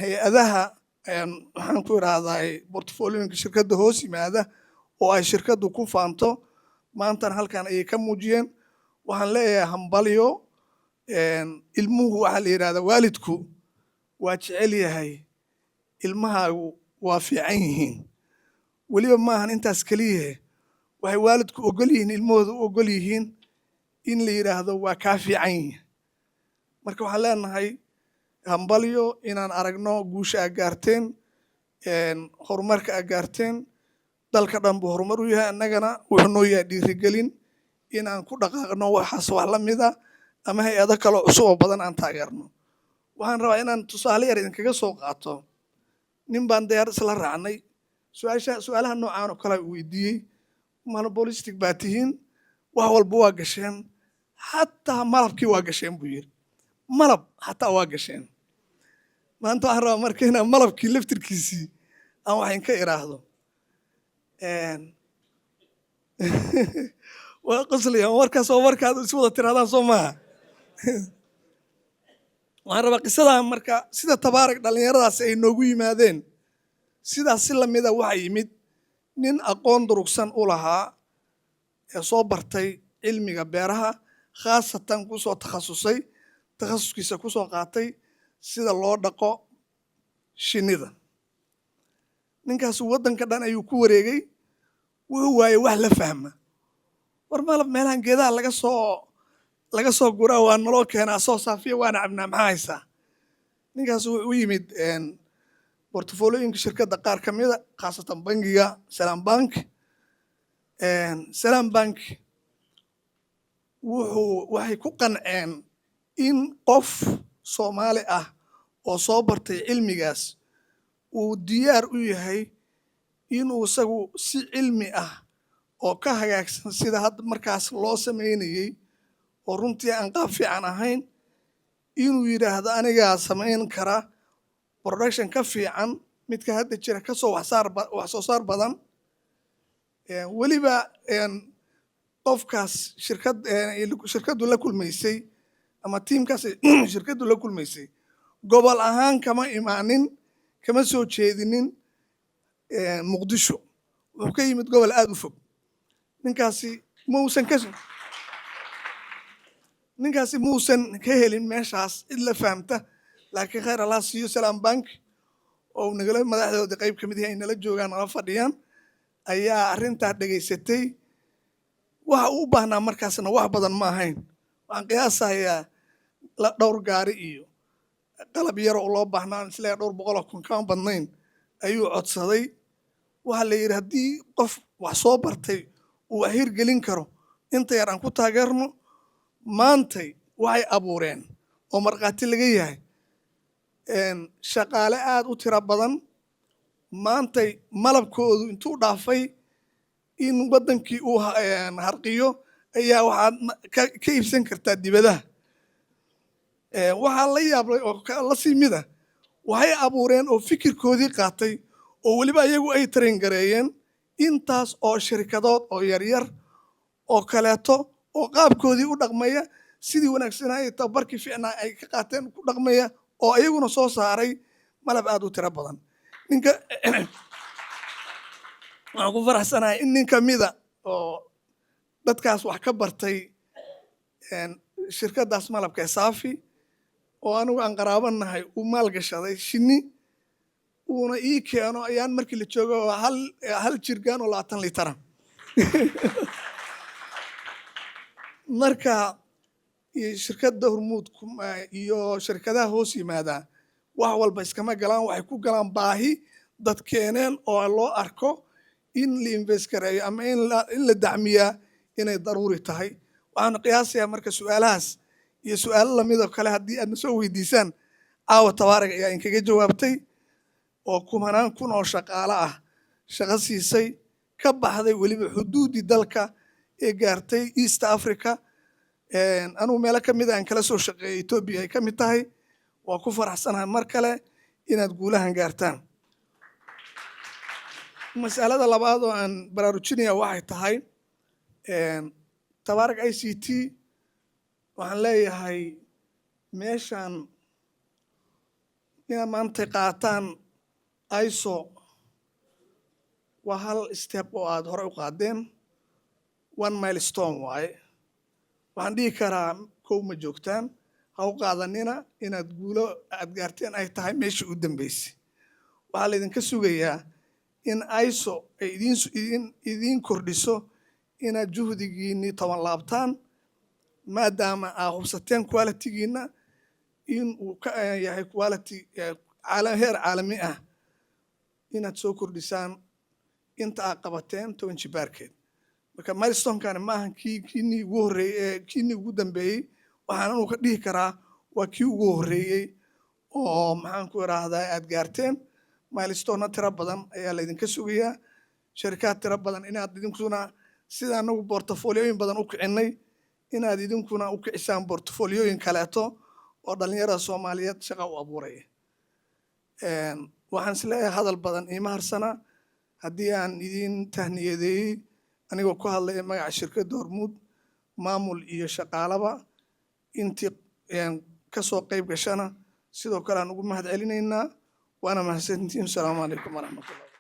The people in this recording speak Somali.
hay-adaha waxaan ku idhaahdaa portfolioyinka shirkadda hoos yimaada oo ay shirkaddu ku faanto maantana halkan ayay ka muujiyeen. waxaan leeyahay hambalyo. ilmuhu waxaa la yidhahdaa waalidku waa jecel yahay ilmahaagu waa fiican yihiin. weliba maahan intaas keliyahe waxay waalidku ogol yihiin ilmahooda u ogol yihiin in la yidhaahdo waa kaa fiican yihin. marka waxaan leenahay hambalyo inaan aragno guusha aad gaarteen, horumarka aad gaarteen. dalka dhan buu horumar u yahay, annagana wuxuu noo yahay dhiirigelin inaan ku dhaqaaqno waxaas wax la mida ama hay-ado kaloo cusub oo badan aan taageerno. waxaan rabaa inaan tusaale yar idinkaga soo qaato. nin baan diyaar isla raacnay, su-aalaha noocaan oo kale weydiiyey. monopolistic baa tihiin, wax walba waa gasheen, xataa malabkii waa gasheen buu yidhi. malab xataa waa gasheen. maanta waxaan rabaa marka inaan malabkii laftirkiisii aan wax inka iraahdo. waa qoslaya markaas oo markaad is wada tirahdaan soo maaha. waxaan rabaa qisadan marka sida tabaarak dhallinyaradaas ay noogu yimaadeen sidaas si lamida waxa yimid nin aqoon durugsan u lahaa ee soo bartay cilmiga beeraha, khaasatan kusoo takhasusay takhasuskiisa kusoo qaatay sida loo dhaqo shinnida. ninkaasu waddanka dhan ayuu ku wareegay, wuxuu waayey wax la fahma. war malab meelahan geedaha laga soo guraa waa naloo keenaa soo saafiya waana cabnaa maxaa haysaa. ninkaas wuxuu u yimid portfolioyinka shirkadda qaar ka mida, khaasatan bangiga Salaam Bank. Salaam Bank waxay ku qanceen in qof Soomaali ah oo soo bartay cilmigaas uu diyaar u yahay inuu isagu si cilmi ah oo ka hagaagsan sida hadda markaas loo samaynayey oo runtii aan qaab fiican ahayn inuu yidhaahdo anigaa samayn kara production ka fiican midka hadda jira kasoo wax soo saar badan. weliba qofkaas shirkaddu la kulmaysay ama tiimkaas shirkaddu la kulmaysay gobol ahaan kama imaanin, kama soo jeedinin muqdisho. wuxuu ka yimid gobol aad u fog. ninkaasi muusan ka helin meeshaas cid la fahamta, laakiin khayr allah siiyo Salaam Bank oo nagala madaxdooda qayb ka mid yahay nala joogaan nala fadhiyaan ayaa arrintaa dhegaysatay. waxa uu u baahnaa markaasna wax badan ma ahayn. waxaan qiyaasayaa dhowr gaari iyo qalab yar oo loo baahnaa isla dhowr boqoloo kun kama badnayn ayuu codsaday. waxaa la yidhi haddii qof wax soo bartay uu wax hirgelin karo inta yar aan ku taageerno. maantay waxay abuureen oo markhaati laga yahay shaqaale aad u tiro badan. maantay malabkoodu intuu dhaafay in waddankii uu harqiyo ayaa waxaad ka iibsan kartaa dibadaha. waxaa la yaablay oo la sii mida waxay abuureen oo fikirkoodii qaatay oo weliba iyagu ay tarin gareeyeen intaas oo shirkadood oo yaryar oo kaleeto oo qaabkoodii u dhaqmaya sidii wanaagsanaa tababarkii fiicnaa ay ka qaateen ku dhaqmaya oo iyaguna soo saaray malab aad u tiro badan. waxaan ku faraxsanahay in nin kamida oo dadkaas wax ka bartay shirkaddaas malabka ee Saafi oo anigu aan qaraabanahay uu maalgashaday shinni uuna ii keeno ayaan markii la joogo hal jirgaan oo 20 litara. marka shirkadda Hormuud iyo shirkadaha hoos yimaada wax walba iskama galaan, waxay ku galaan baahi dad keeneen oo loo arko in la invest gareeyo ama in la dacmiyaa inay daruuri tahay. waxaan qiyaasayaa marka su'aalahaas iyo su'aalo lamidoo kale haddii aadna soo weydiisaan caawa tabaarak ayaa inkaga jawaabtay oo kumanaan kun oo shaqaale ah shaqo siisay, ka baxday weliba xuduudii dalka ee gaartay East Africa. anugu meelo ka mid aan kala soo shaqeeyay Ethiopia ay ka mid tahay. waa ku faraxsanahay mar kale inaad guulahan gaartaan. masalada labaad oo aan baraarujinaya waxay tahay tabaarak ICT. waxaan leeyahay meeshan inaad maanta qaataan ISO waa hal step oo aad hore u qaadeen, one milestone waaye. waxaan dhihi karaa kow ma joogtaan, ha u qaadanina inaad guulo aad gaarteen ay tahay meeshii u dambeysay. waxaa laydinka sugayaa in ISO ay idiin kordhiso inaad juhdigiinii toban laabtaan, maadaama aad hubsateen qualitygiina in uu ka yahay quality heer caalami ah, inaad soo kordhisaan inta aad qabateen 10 jibaarkeed. marka milestone-kani maaha kiinii ugu horreeyey, kiinii ugu dambeeyey. waxaan anu ka dhihi karaa waa kii ugu horreeyey oo maxaan ku idhaahdaa aad gaarteen. milestone tiro badan ayaa laydinka sugayaa, shirkad tiro badan inaad idinkuna sida anagu portfolioyin badan u kicinay inaad idinkuna u kicisaan portfolioyin kaleeto oo dhalinyarada Soomaaliyeed shaqo u abuuraya. waxaan isleeyahay hadal badan iima harsana. haddii aan idin tahniyadeeyey anigoo ku hadlaya magaca shirkadda Hormuud, maamul iyo shaqaalaba, intii ka soo qayb gashana sidoo kale aan ugu mahad celinaynaa. waana mahadsantihiin. Asalaamu calaykum waraxmatullahi.